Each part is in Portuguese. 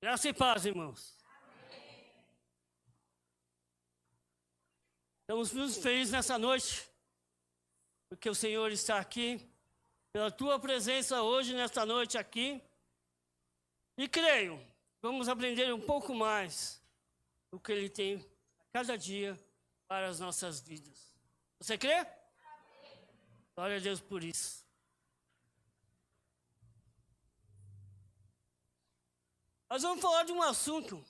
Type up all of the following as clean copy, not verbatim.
Graça e paz, irmãos. Estamos muito felizes nessa noite, porque o Senhor está aqui, pela tua presença hoje, nesta noite aqui. E creio, vamos aprender um pouco mais do que Ele tem a cada dia para as nossas vidas. Você crê? Glória a Deus por isso. Nós vamos falar de um assunto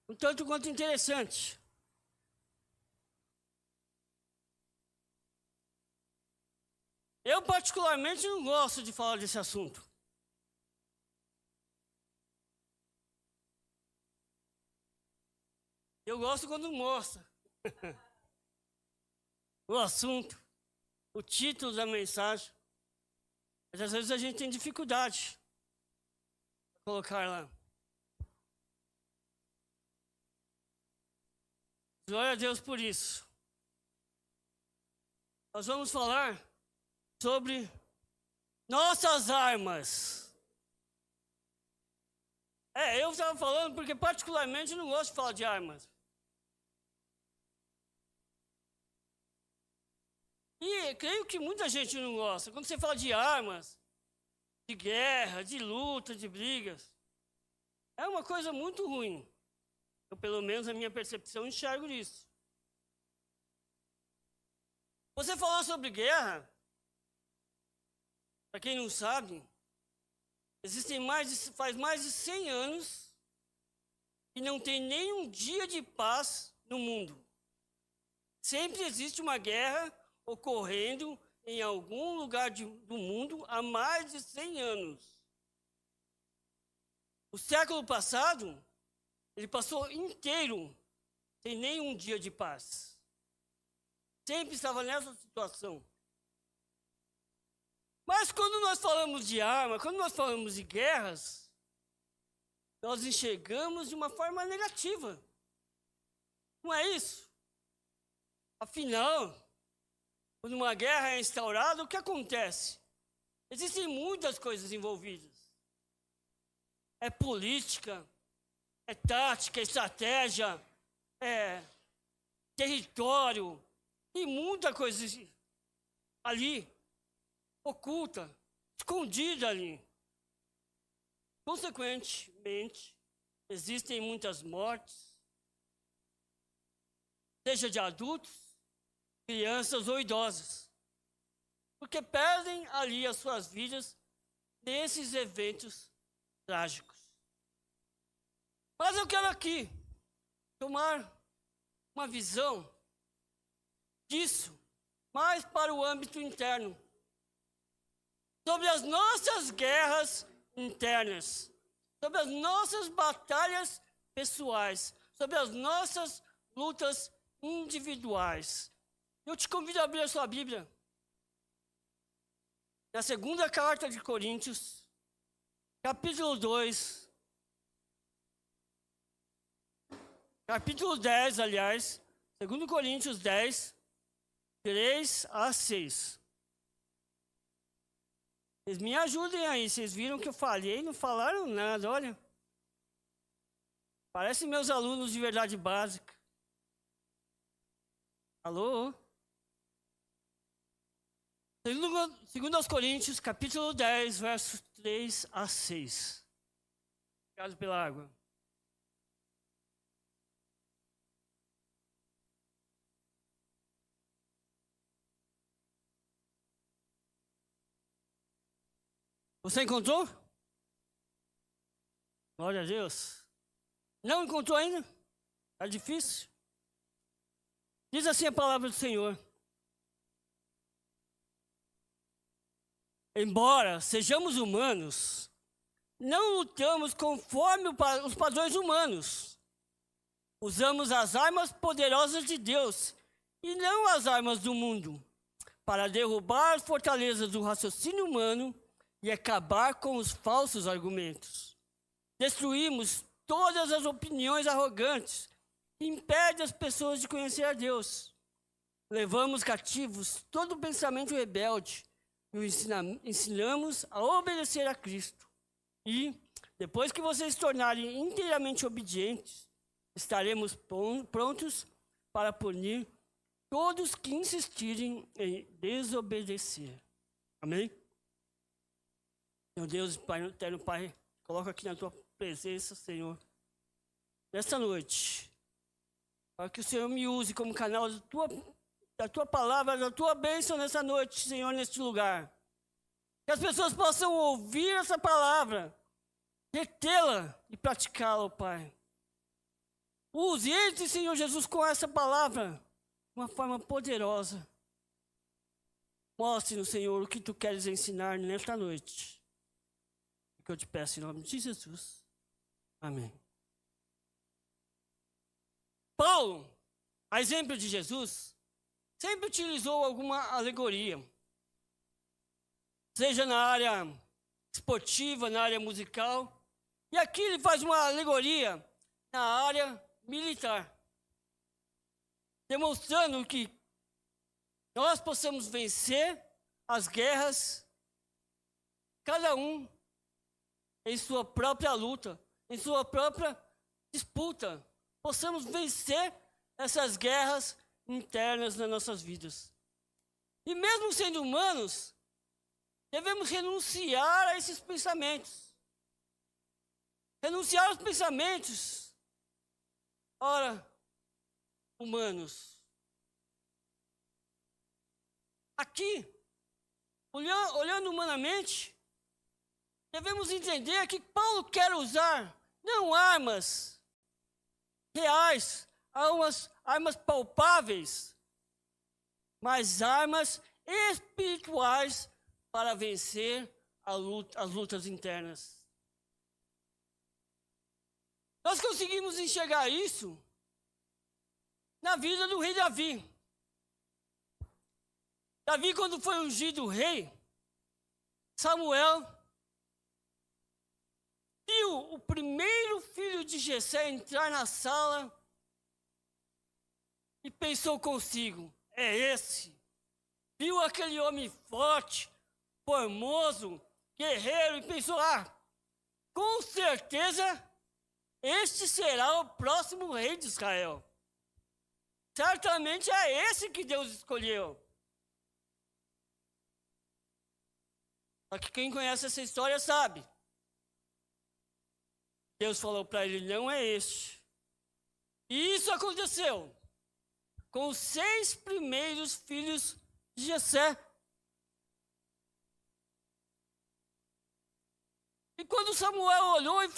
um tanto quanto interessante. Eu particularmente não gosto de falar desse assunto. Eu gosto quando mostra o assunto, o título da mensagem. Mas às vezes a gente tem dificuldade de colocar lá. Glória a Deus por isso. Nós vamos falar sobre nossas armas. Eu estava falando porque particularmente não gosto de falar de armas. E creio que muita gente não gosta. Quando você fala de armas, de guerra, de luta, de brigas, é uma coisa muito ruim. Eu, pelo menos, a minha percepção, enxergo isso. Você falar sobre guerra, para quem não sabe, faz mais de 100 anos que não tem nenhum dia de paz no mundo. Sempre existe uma guerra ocorrendo em algum lugar do mundo há mais de 100 anos. O século passado, ele passou inteiro sem nenhum dia de paz. Sempre estava nessa situação. Mas quando nós falamos de arma, quando nós falamos de guerras, nós enxergamos de uma forma negativa. Não é isso? Afinal, quando uma guerra é instaurada, o que acontece? Existem muitas coisas envolvidas. É política, é tática, é estratégia, é território, e muita coisa ali, oculta, escondida ali. Consequentemente, existem muitas mortes, seja de adultos, crianças ou idosos, porque perdem ali as suas vidas nesses eventos trágicos. Mas eu quero aqui tomar uma visão disso, mais para o âmbito interno, sobre as nossas guerras internas, sobre as nossas batalhas pessoais, sobre as nossas lutas individuais. Eu te convido a abrir a sua Bíblia na segunda carta de Coríntios, capítulo 2, capítulo 10, aliás, 2 Coríntios 10, 3 a 6. Vocês me ajudem aí, vocês viram que eu falei, não falaram nada, olha. Parecem meus alunos de verdade básica. Alô? 2 Coríntios, capítulo 10, versos 3 a 6. Obrigado pela água. Você encontrou? Glória a Deus. Não encontrou ainda? Está difícil? Diz assim a palavra do Senhor. Embora sejamos humanos, não lutamos conforme os padrões humanos. Usamos as armas poderosas de Deus e não as armas do mundo, para derrubar as fortalezas do raciocínio humano e acabar com os falsos argumentos. Destruímos todas as opiniões arrogantes que impedem as pessoas de conhecer a Deus. Levamos cativos todo pensamento rebelde e o ensinamos a obedecer a Cristo. E Depois que vocês se tornarem inteiramente obedientes, estaremos prontos para punir todos que insistirem em desobedecer. Amém? Meu Deus, Pai, eterno Pai, coloca aqui na tua presença, Senhor, nesta noite, para que o Senhor me use como canal da tua palavra, da tua bênção nessa noite, Senhor, neste lugar. Que as pessoas possam ouvir essa palavra, retê-la e praticá-la, Pai. Use este, Senhor Jesus, com essa palavra, de uma forma poderosa. Mostre-nos, Senhor, o que tu queres ensinar nesta noite. O que eu te peço em nome de Jesus. Amém. Paulo, a exemplo de Jesus, sempre utilizou alguma alegoria. Seja na área esportiva, na área musical. E aqui ele faz uma alegoria na área militar, demonstrando que nós possamos vencer as guerras, cada um em sua própria luta, em sua própria disputa. Possamos vencer essas guerras internas nas nossas vidas. E mesmo sendo humanos, devemos renunciar a esses pensamentos. Renunciar aos pensamentos, ora, humanos. Aqui, olhando humanamente, devemos entender que Paulo quer usar não armas reais, armas palpáveis, mas armas espirituais para vencer as lutas internas. Nós conseguimos enxergar isso na vida do rei Davi. Davi, quando foi ungido rei, Samuel viu o primeiro filho de Jessé entrar na sala e pensou consigo, é esse. Viu aquele homem forte, formoso, guerreiro e pensou, com certeza este será o próximo rei de Israel. Certamente é esse que Deus escolheu. Só que quem conhece essa história sabe. Deus falou para ele, não é este. E isso aconteceu com os 6 primeiros filhos de Jessé. E quando Samuel olhou e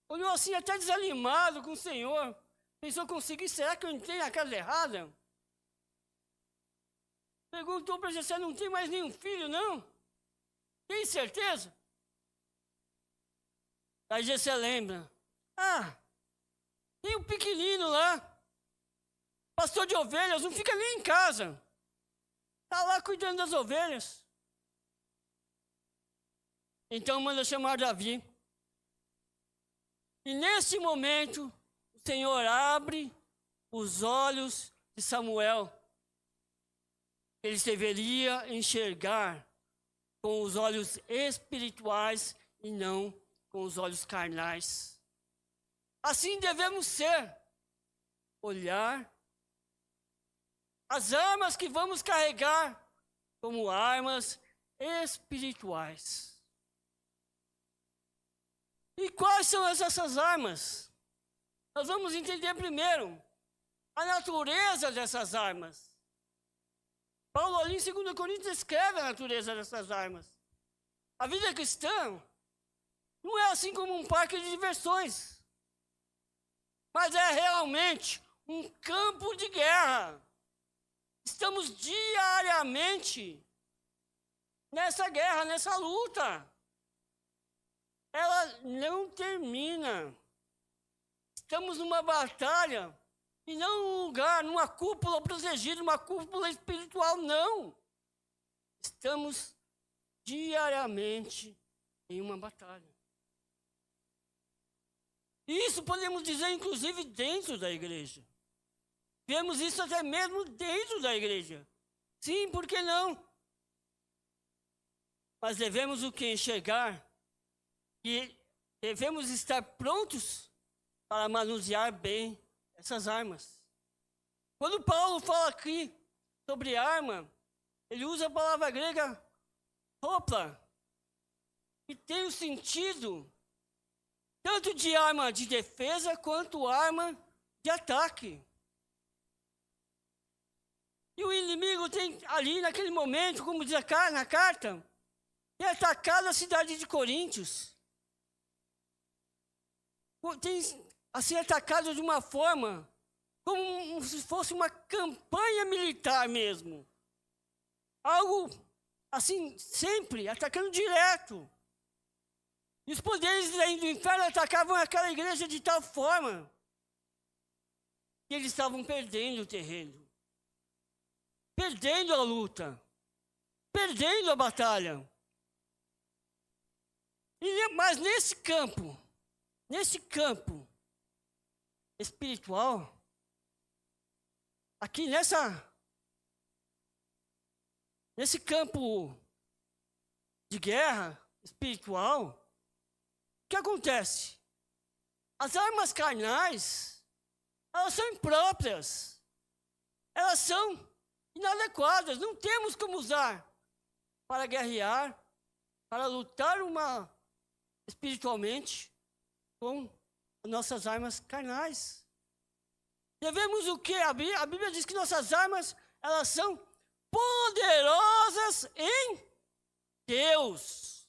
olhou assim até desanimado com o Senhor, pensou consigo, será que eu entrei na casa errada? Perguntou para Jessé, não tem mais nenhum filho, não? Tem certeza? Aí Jessé lembra, tem um pequenino lá, pastor de ovelhas, não fica nem em casa. Está lá cuidando das ovelhas. Então manda chamar Davi. E nesse momento, o Senhor abre os olhos de Samuel. Ele deveria enxergar com os olhos espirituais e não com os olhos carnais. Assim devemos ser. Olhar as armas que vamos carregar como armas espirituais. E quais são essas armas? Nós vamos entender primeiro a natureza dessas armas. Paulo ali em 2 Coríntios descreve a natureza dessas armas. A vida cristã não é assim como um parque de diversões, mas é realmente um campo de guerra. Estamos diariamente nessa guerra, nessa luta. Ela não termina. Estamos numa batalha e não num lugar, numa cúpula protegida, uma cúpula espiritual, não. Estamos diariamente em uma batalha. Isso podemos dizer, inclusive, dentro da igreja. Vemos isso até mesmo dentro da igreja. Sim, por que não? Mas devemos o que? Enxergar E devemos estar prontos para manusear bem essas armas. Quando Paulo fala aqui sobre arma, ele usa a palavra grega hopla, que tem o sentido tanto de arma de defesa quanto arma de ataque. E o inimigo tem ali naquele momento, como diz na carta, tem atacado a cidade de Coríntios. Tem assim atacado de uma forma como se fosse uma campanha militar mesmo. Algo assim, sempre atacando direto. E os poderes do inferno atacavam aquela igreja de tal forma que eles estavam perdendo o terreno, perdendo a luta, perdendo a batalha. Mas nesse campo espiritual, aqui nesse campo de guerra espiritual, o que acontece? As armas carnais, elas são impróprias, elas são inadequadas, não temos como usar para guerrear, para lutar espiritualmente com as nossas armas carnais. Devemos o quê? A Bíblia diz que nossas armas, elas são poderosas em Deus.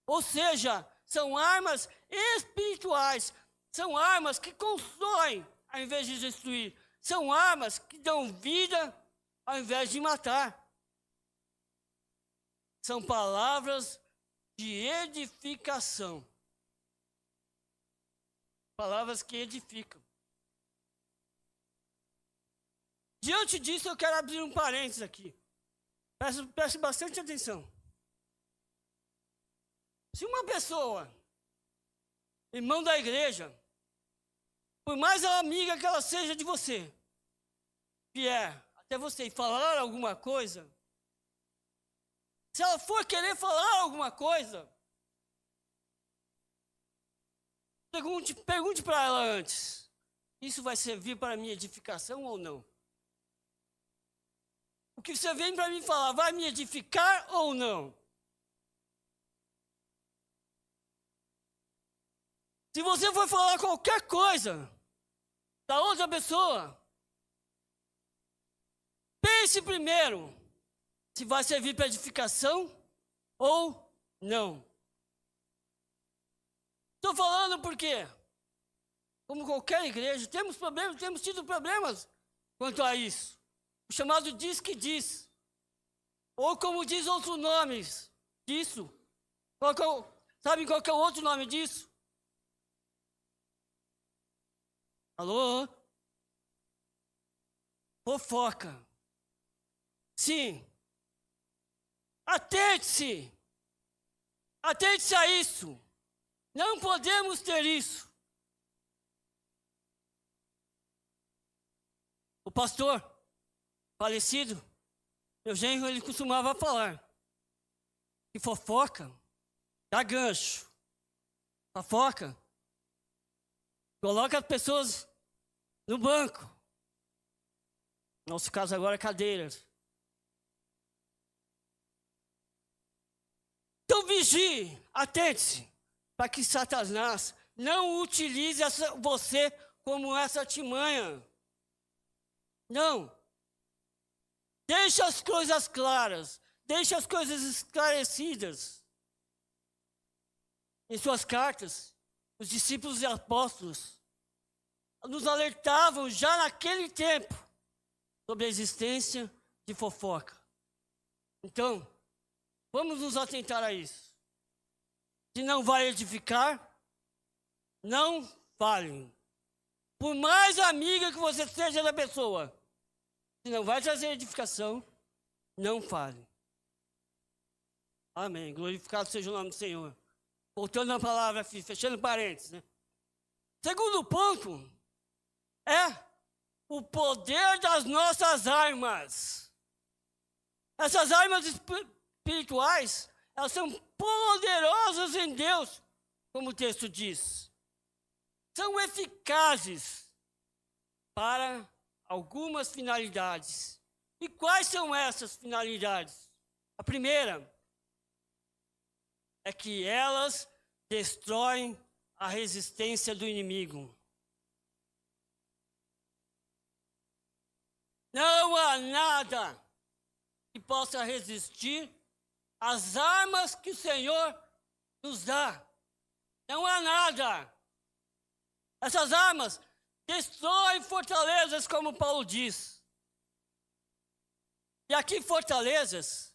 Ou seja, são armas espirituais, são armas que constroem ao invés de destruir, são armas que dão vida ao invés de matar. São palavras de edificação. Palavras que edificam. Diante disso, eu quero abrir um parênteses aqui. Preste bastante atenção. Se uma pessoa, irmão da igreja, por mais amiga que ela seja de você, vier até você e falar alguma coisa, se ela for querer falar alguma coisa, pergunte para ela antes: isso vai servir para minha edificação ou não? O que você vem para mim falar, vai me edificar ou não? Se você for falar qualquer coisa da outra pessoa, pense primeiro se vai servir para edificação ou não. Estou falando porque, como qualquer igreja, temos tido problemas quanto a isso. O chamado diz que diz. Ou como diz outros nomes disso. Sabe qual que é o outro nome disso? Alô? Fofoca. Sim. Atente-se. Atente-se a isso. Não podemos ter isso. O pastor falecido, meu genro, ele costumava falar que fofoca dá gancho. Fofoca coloca as pessoas no banco. No nosso caso agora, cadeiras. Então vigie, atente-se, para que Satanás não utilize você como essa artimanha. Não. Deixe as coisas claras, deixe as coisas esclarecidas. Em suas cartas, os discípulos e apóstolos nos alertavam já naquele tempo sobre a existência de fofoca. Então, vamos nos atentar a isso. Se não vai edificar, não fale. Por mais amiga que você seja da pessoa, se não vai trazer edificação, não fale. Amém. Glorificado seja o nome do Senhor. Voltando na palavra, fechando parênteses, né? Segundo ponto é o poder das nossas armas. Essas armas espirituais, elas são poderosas em Deus como o texto diz, são eficazes para algumas finalidades. E quais são essas finalidades? A primeira é que elas destroem a resistência do inimigo. Não há nada que possa resistir às armas que o Senhor nos dá. Não há nada. Essas armas destroem fortalezas, como Paulo diz. E aqui fortalezas,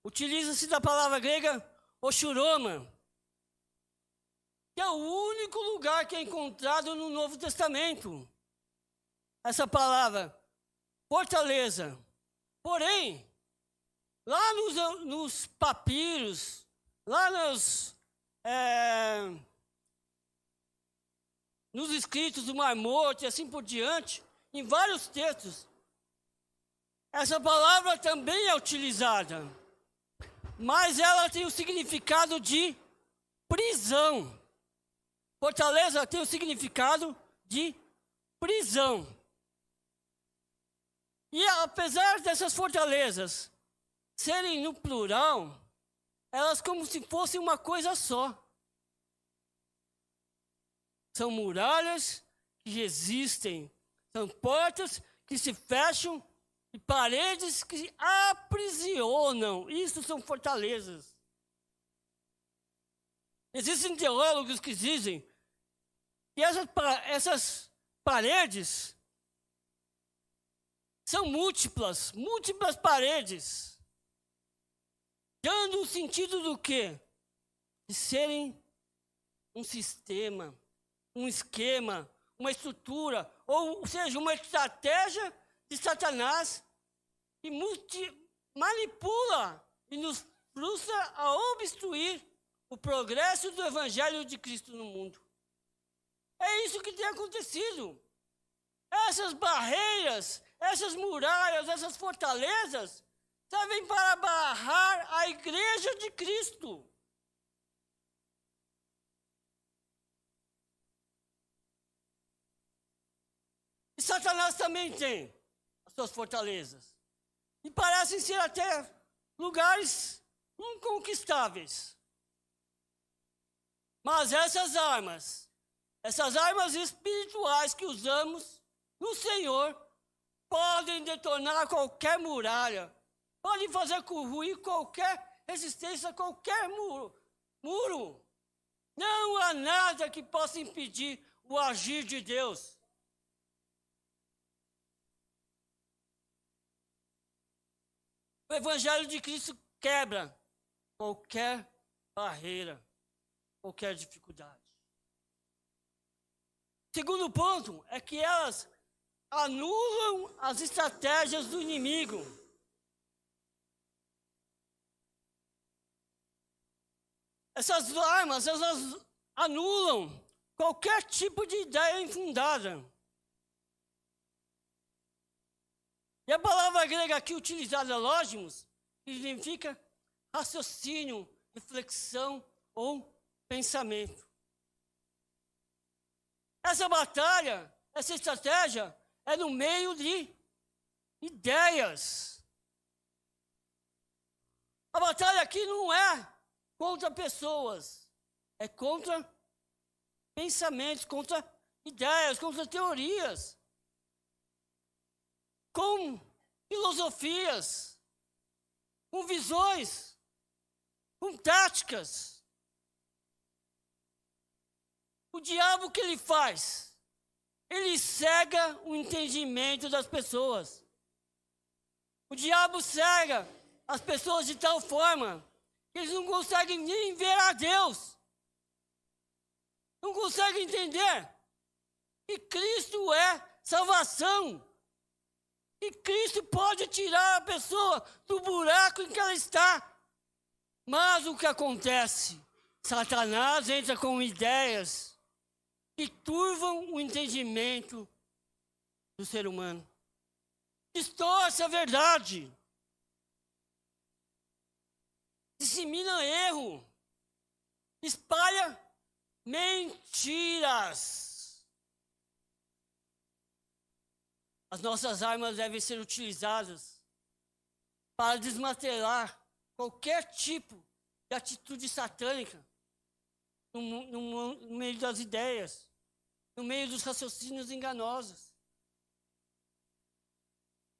utiliza-se da palavra grega oshuroma, que é o único lugar que é encontrado no Novo Testamento. Essa palavra, fortaleza. Porém, lá nos papiros, lá nos escritos do Mar Morto e assim por diante, em vários textos, essa palavra também é utilizada, mas ela tem o significado de prisão. Fortaleza tem o significado de prisão. E apesar dessas fortalezas serem no plural, elas como se fossem uma coisa só. São muralhas que resistem, são portas que se fecham e paredes que se aprisionam. Isso são fortalezas. Existem teólogos que dizem que essas paredes são múltiplas paredes, dando o sentido do quê? De serem um sistema, um esquema, uma estrutura, ou seja, uma estratégia de Satanás que manipula e nos frustra a obstruir o progresso do Evangelho de Cristo no mundo. É isso que tem acontecido. Essas barreiras, essas muralhas, essas fortalezas servem para barrar a igreja de Cristo. E Satanás também tem as suas fortalezas. E parecem ser até lugares inconquistáveis. Mas essas armas espirituais que usamos no Senhor, podem detonar qualquer muralha, podem fazer ruir qualquer resistência, qualquer muro. Não há nada que possa impedir o agir de Deus. O Evangelho de Cristo quebra qualquer barreira, qualquer dificuldade. Segundo ponto é que elas anulam as estratégias do inimigo. Essas armas, elas anulam qualquer tipo de ideia infundada. E a palavra grega aqui utilizada, lógimos, significa raciocínio, reflexão ou pensamento. Essa batalha, essa estratégia, é no meio de ideias. A batalha aqui não é contra pessoas, é contra pensamentos, contra ideias, contra teorias, com filosofias, com visões, com táticas. O diabo, o que ele faz? Ele cega o entendimento das pessoas. O diabo cega as pessoas de tal forma que eles não conseguem nem ver a Deus. Não conseguem entender que Cristo é salvação. E Cristo pode tirar a pessoa do buraco em que ela está. Mas o que acontece? Satanás entra com ideias que turvam o entendimento do ser humano. Distorce a verdade. Dissemina erro. espalha mentiras. As nossas armas devem ser utilizadas para desmantelar qualquer tipo de atitude satânica no meio das ideias, no meio dos raciocínios enganosos.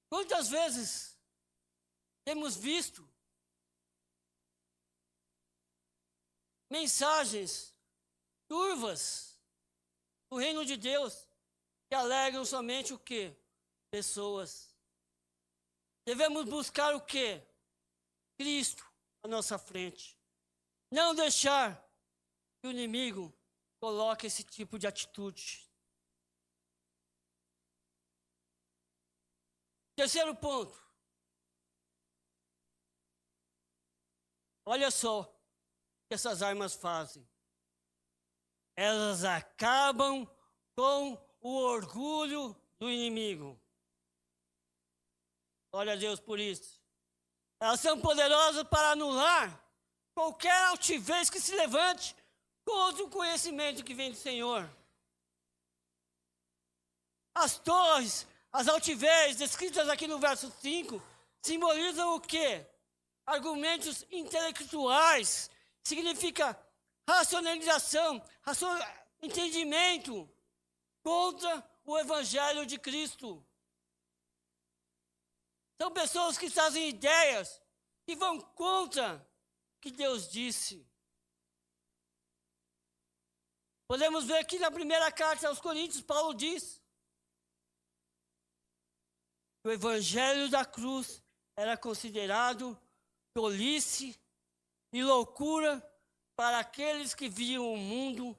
Quantas vezes temos visto mensagens turvas do reino de Deus que alegam somente o quê? Pessoas. Devemos buscar o quê? Cristo à nossa frente. Não deixar que o inimigo coloque esse tipo de atitude. Terceiro ponto. Olha só o que essas armas fazem. Elas acabam com o orgulho do inimigo. Glória a Deus por isso. Elas são poderosas para anular qualquer altivez que se levante contra o conhecimento que vem do Senhor. As torres, as altivez descritas aqui no verso 5, simbolizam o quê? Argumentos intelectuais. Significa racionalização, entendimento contra o Evangelho de Cristo. São pessoas que trazem ideias que vão contra o que Deus disse. Podemos ver aqui na primeira carta aos Coríntios, Paulo diz que o Evangelho da cruz era considerado tolice e loucura para aqueles que viam o mundo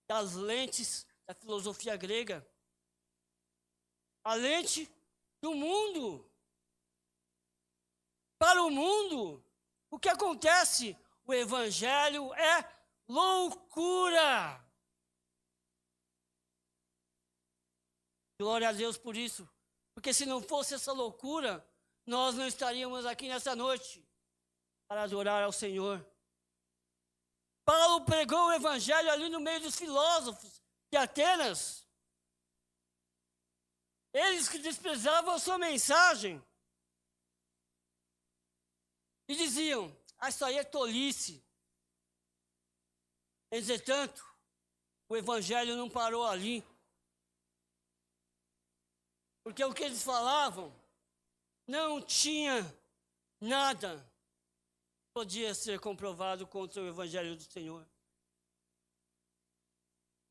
das lentes da filosofia grega. A lente do mundo. Para o mundo, o que acontece? O Evangelho é loucura. Glória a Deus por isso. Porque se não fosse essa loucura, nós não estaríamos aqui nessa noite para adorar ao Senhor. Paulo pregou o Evangelho ali no meio dos filósofos de Atenas. Eles que desprezavam a sua mensagem. E diziam, isso aí é tolice. Entretanto, o Evangelho não parou ali. Porque o que eles falavam não tinha nada que podia ser comprovado contra o Evangelho do Senhor.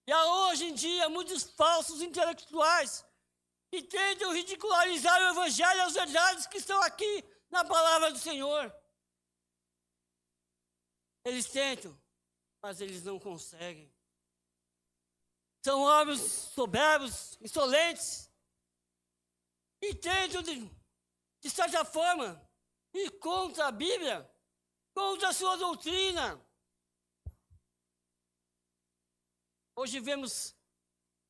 E há hoje em dia muitos falsos intelectuais que tentam ridicularizar o Evangelho e as verdades que estão aqui na palavra do Senhor. Eles tentam, mas eles não conseguem. São homens soberbos, insolentes, e tentam, de certa forma, ir contra a Bíblia, contra a sua doutrina. Hoje vemos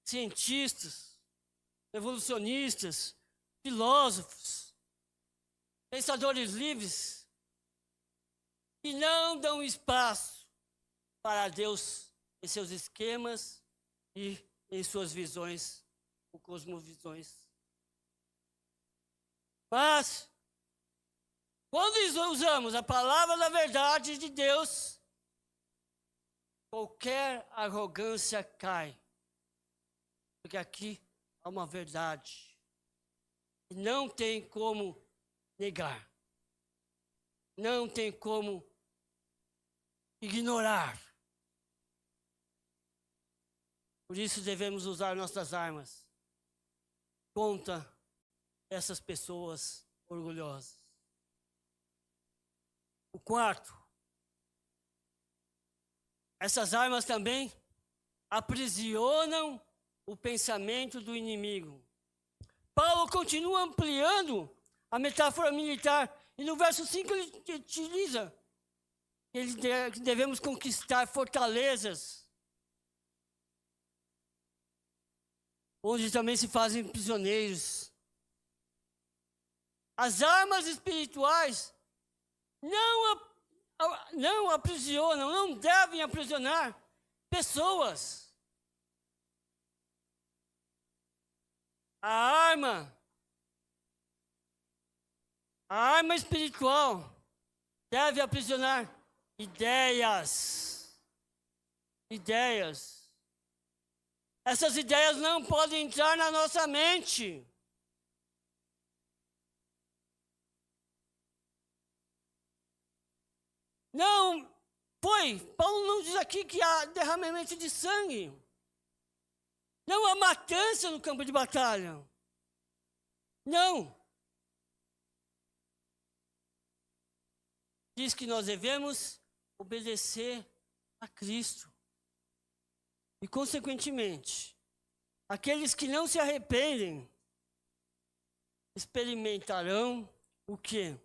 cientistas, evolucionistas, filósofos, pensadores livres, que não dão espaço para Deus em seus esquemas e em suas visões, ou cosmovisões. Mas, quando usamos a palavra da verdade de Deus, qualquer arrogância cai. Porque aqui há uma verdade que não tem como negar. Não tem como ignorar. Por isso devemos usar nossas armas contra essas pessoas orgulhosas. O quarto, essas armas também aprisionam o pensamento do inimigo. Paulo continua ampliando a metáfora militar e no verso 5 ele utiliza que devemos conquistar fortalezas, onde também se fazem prisioneiros. As armas espirituais não não aprisionam, não devem aprisionar pessoas. A arma espiritual deve aprisionar ideias. Essas ideias não podem entrar na nossa mente. Paulo não diz aqui que há derramamento de sangue. Não há matança no campo de batalha. Não. Diz que nós devemos obedecer a Cristo. E, consequentemente, aqueles que não se arrependem experimentarão o quê?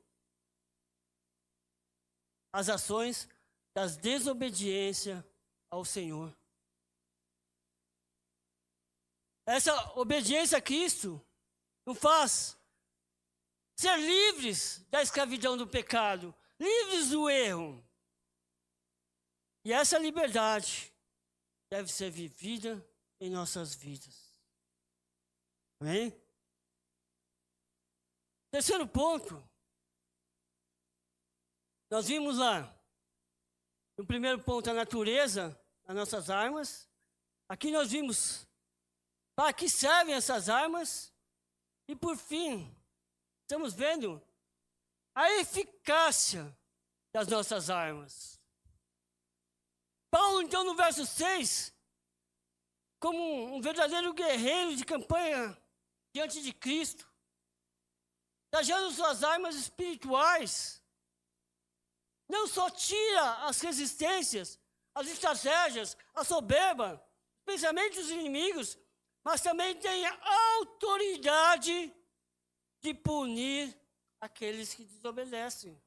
As ações da desobediência ao Senhor. Essa obediência a Cristo nos faz ser livres da escravidão do pecado, livres do erro. E essa liberdade deve ser vivida em nossas vidas. Amém? Terceiro ponto. Nós vimos lá, no primeiro ponto, a natureza das nossas armas. Aqui nós vimos para que servem essas armas. E por fim, estamos vendo a eficácia das nossas armas. Paulo, então, no verso 6, como um verdadeiro guerreiro de campanha diante de Cristo, trajando suas armas espirituais, não só tira as resistências, as estratégias, a soberba, os pensamentos dos inimigos, mas também tem a autoridade de punir aqueles que desobedecem.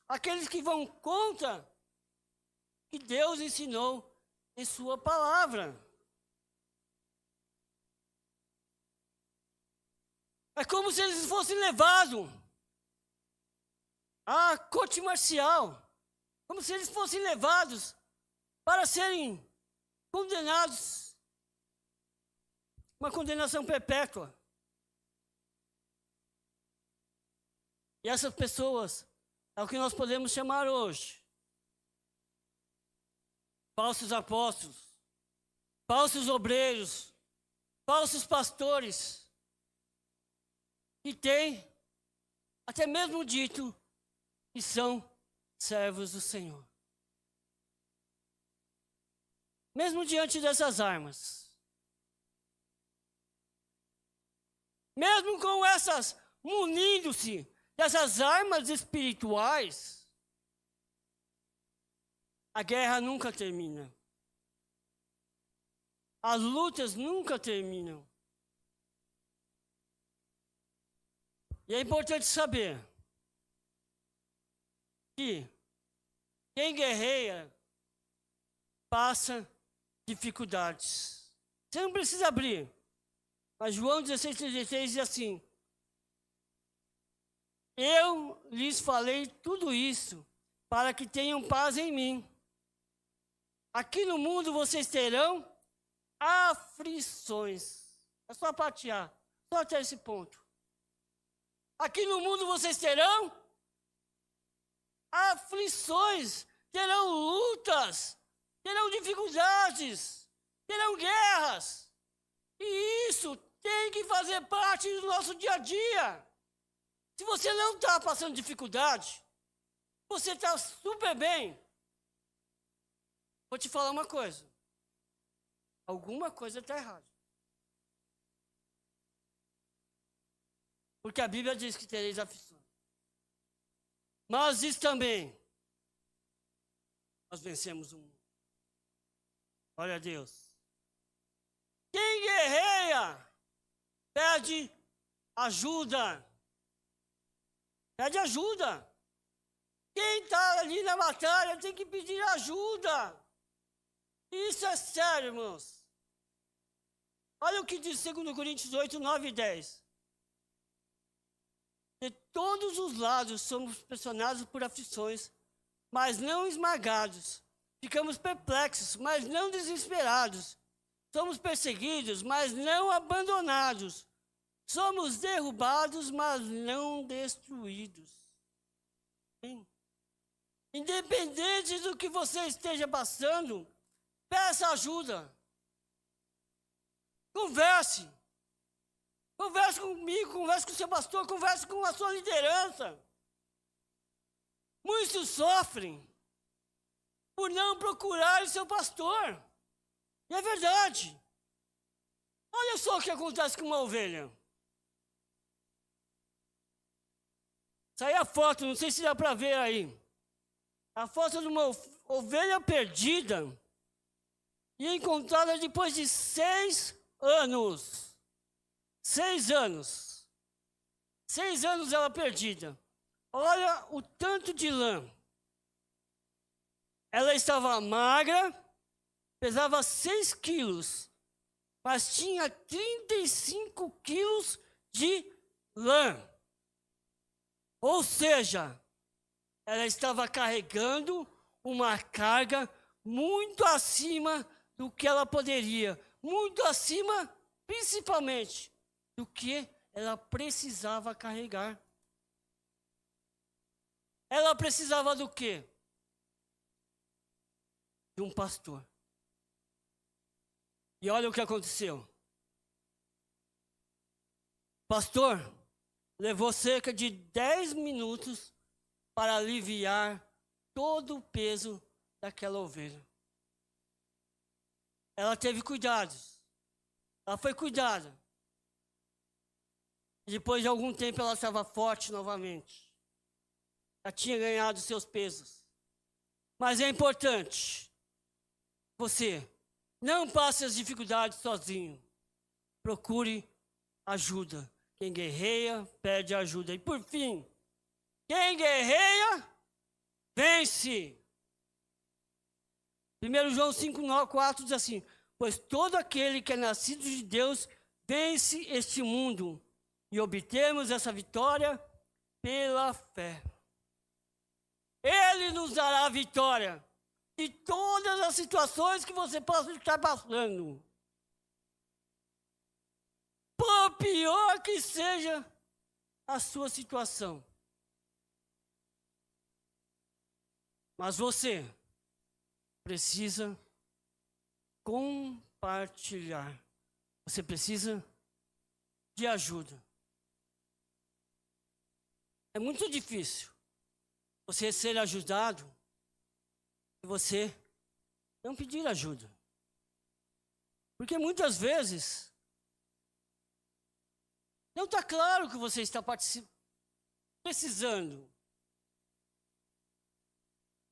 Aqueles que vão contra o que Deus ensinou em sua palavra. É como se eles fossem levados à corte marcial, como se eles fossem levados para serem condenados, uma condenação perpétua. E essas pessoas é o que nós podemos chamar hoje falsos apóstolos, falsos obreiros, falsos pastores, que têm até mesmo dito que são servos do Senhor. Mesmo diante dessas armas, mesmo com essas, munindo-se dessas armas espirituais, a guerra nunca termina. As lutas nunca terminam. E é importante saber que quem guerreia passa dificuldades. Você não precisa abrir. Mas João 16,33 diz assim: eu lhes falei tudo isso para que tenham paz em mim. Aqui no mundo vocês terão aflições. É só patear, só até esse ponto. Aqui no mundo vocês terão aflições, terão lutas, terão dificuldades, terão guerras. E isso tem que fazer parte do nosso dia a dia. Se você não está passando dificuldade, você está super bem. Vou te falar uma coisa. Alguma coisa está errada. Porque a Bíblia diz que tereis aflições. Mas diz também, nós vencemos o mundo. Glória a Deus. Quem guerreia, pede ajuda. Pede ajuda. Quem está ali na batalha tem que pedir ajuda. Isso é sério, irmãos. Olha o que diz 2 Coríntios 8, 9 e 10. De todos os lados somos pressionados por aflições, mas não esmagados. Ficamos perplexos, mas não desesperados. Somos perseguidos, mas não abandonados. Somos derrubados, mas não destruídos. Sim. Independente do que você esteja passando, peça ajuda. Converse. Converse comigo, converse com o seu pastor, converse com a sua liderança. Muitos sofrem por não procurar o seu pastor. E é verdade. Olha só o que acontece com uma ovelha. Saiu a foto, não sei se dá para ver aí. A foto de uma ovelha perdida e encontrada depois de 6 anos. 6 anos. 6 anos ela perdida. Olha o tanto de lã. Ela estava magra, pesava 6 quilos, mas tinha 35 quilos de lã. Ou seja, ela estava carregando uma carga muito acima do que ela poderia, muito acima, principalmente, do que ela precisava carregar. Ela precisava do quê? De um pastor. E olha o que aconteceu. O pastor levou cerca de 10 minutos para aliviar todo o peso daquela ovelha. Ela teve cuidados. Ela foi cuidada. E depois de algum tempo ela estava forte novamente. Ela tinha ganhado seus pesos. Mas é importante, você não passe as dificuldades sozinho. Procure ajuda. Quem guerreia, pede ajuda. E por fim, quem guerreia, vence. 1 João 5,4 diz assim: pois todo aquele que é nascido de Deus vence este mundo. E obtemos essa vitória pela fé. Ele nos dará a vitória de todas as situações que você possa estar passando. Por pior que seja a sua situação. Mas você precisa compartilhar. Você precisa de ajuda. É muito difícil você ser ajudado e você não pedir ajuda. Porque muitas vezes não está claro que você está precisando.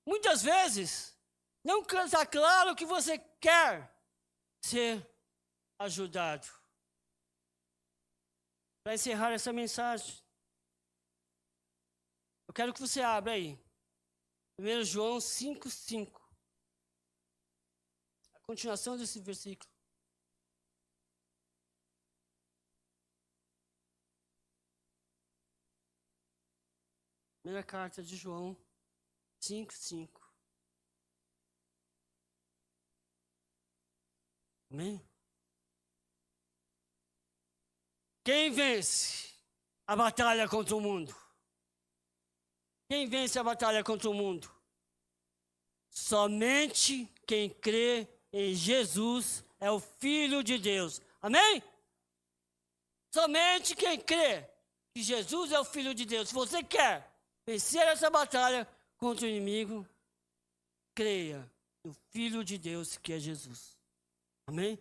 Muitas vezes não está claro que você quer ser ajudado. Para encerrar essa mensagem, eu quero que você abra aí. 1 João 5,5. A continuação desse versículo. Primeira carta de João 5,5. Amém? Quem vence a batalha contra o mundo? Quem vence a batalha contra o mundo? Somente quem crê em Jesus é o Filho de Deus. Amém? Somente quem crê que Jesus é o Filho de Deus. Se você quer vencer essa batalha contra o inimigo, creia no Filho de Deus que é Jesus. Amém?